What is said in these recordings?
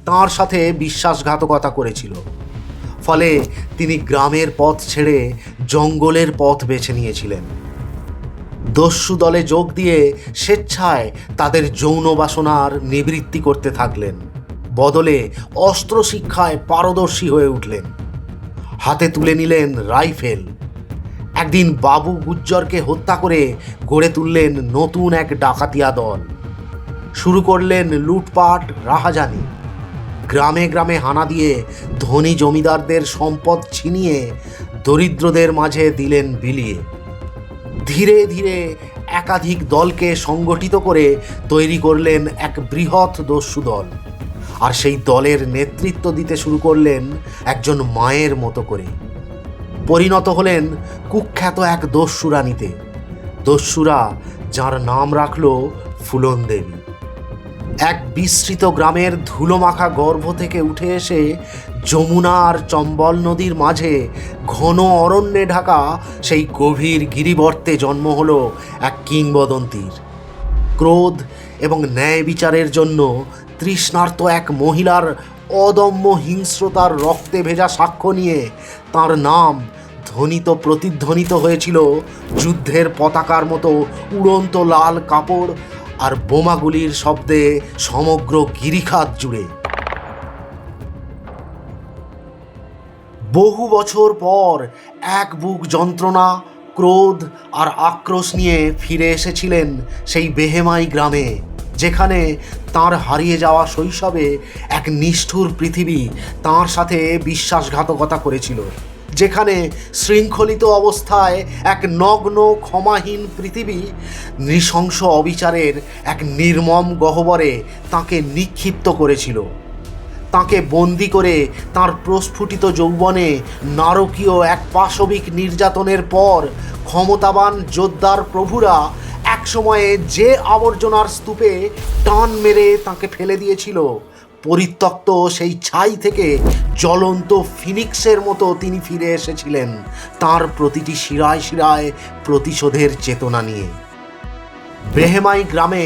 তাঁর সাথে বিশ্বাসঘাতকতা করেছিল। ফলে তিনি গ্রামের পথ ছেড়ে জঙ্গলের পথ বেছে নিয়েছিলেন। দস্যু দলে যোগ দিয়ে স্বেচ্ছায় তাদের যৌন বাসনার নিবৃত্তি করতে থাকলেন। বদলে অস্ত্র শিক্ষায় পারদর্শী হয়ে উঠলেন। হাতে তুলে নিলেন রাইফেল। একদিন বাবু গুজ্জরকে হত্যা করে গড়ে তুললেন নতুন এক ডাকাতিয়া দল। শুরু করলেন লুটপাট, রাহাজানি। গ্রামে গ্রামে হানা দিয়ে ধনী জমিদারদের সম্পদ ছিনিয়ে দরিদ্রদের মাঝে দিলেন বিলিয়ে। ধীরে ধীরে একাধিক দলকে সংগঠিত করে তৈরি করলেন এক বৃহৎ দস্যু দল। আর সেই দলের নেতৃত্ব দিতে শুরু করলেন একজন মায়ের মতো করে। পরিণত হলেন কুখ্যাত এক দস্যু রানীতে। দস্যুরা যার নাম রাখল ফুলন দেবী। এক বিস্তৃত গ্রামের ধুলোমাখা গর্ভ থেকে উঠে এসে যমুনা আর চম্বল নদীর মাঝে ঘন অরণ্যে ঢাকা সেই গভীর গিরিবর্তে জন্ম হলো এক কিংবদন্তির। ক্রোধ এবং ন্যায় বিচারের জন্য তৃষ্ণার্ত এক মহিলার অদম্য হিংস্রতার রক্তে ভেজা সাক্ষ্য নিয়ে তার নাম ধ্বনিত প্রতিধ্বনিত হয়েছিল যুদ্ধের পতাকার মতো উড়ন্ত লাল কাপড় আর বোমাগুলির শব্দে সমগ্র গিরিখাত জুড়ে। বহু বছর পর এক বুক যন্ত্রণা, ক্রোধ আর আক্রোশ নিয়ে ফিরে এসেছিলেন সেই বেহেমাই গ্রামে, যেখানে তার হারিয়ে যাওয়া শৈশবে এক নিষ্ঠুর পৃথিবী তার সাথে বিশ্বাসঘাতকতা করেছিল। যেখানে শৃঙ্খলিত অবস্থায় এক নগ্ন ক্ষমাহীন পৃথিবী নৃশংস অবিচারের এক নির্মম গহ্বরে তাকে নিক্ষিপ্ত করেছিল। তাকে বন্দি করে তার প্রস্ফুটিত যৌবনে নারকীয় এক পাশবিক নির্যাতনের পর ক্ষমতাবান যোদ্ধার প্রভুরা একসময়ে যে আবর্জনার স্তূপে টান মেরে তাকে ফেলে দিয়েছিল, পরিত্যক্ত সেই ছাই থেকে জ্বলন্ত ফিনিক্সের মতো তিনি ফিরে এসেছিলেন তার প্রতিটি শিরায় শিরায় প্রতিশোধের চেতনা নিয়ে। বেহেমাই গ্রামে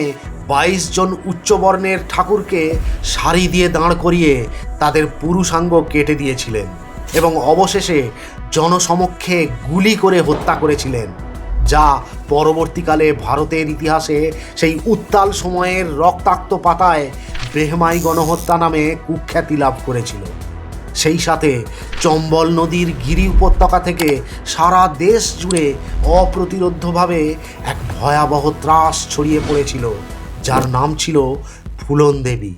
22 জন উচ্চবর্ণের ঠাকুরকে সারি দিয়ে দাঁড় করিয়ে তাদের পুরুষাঙ্গ কেটে দিয়েছিলেন এবং অবশেষে জনসমক্ষে গুলি করে হত্যা করেছিলেন, যা পরবর্তীকালে ভারতের ইতিহাসে সেই উত্তাল সময়ের রক্তাক্ত পাতায় বেহেমাই গণহত্যা নামে কুখ্যাতি লাভ করেছিল। সেই সাথে চম্বল নদীর গিরি উপত্যকা থেকে সারা দেশ জুড়ে অপ্রতিরোধ্যভাবে এক ভয়াবহ ত্রাস ছড়িয়ে পড়েছিল, যার নাম ছিল ফুলন দেবী।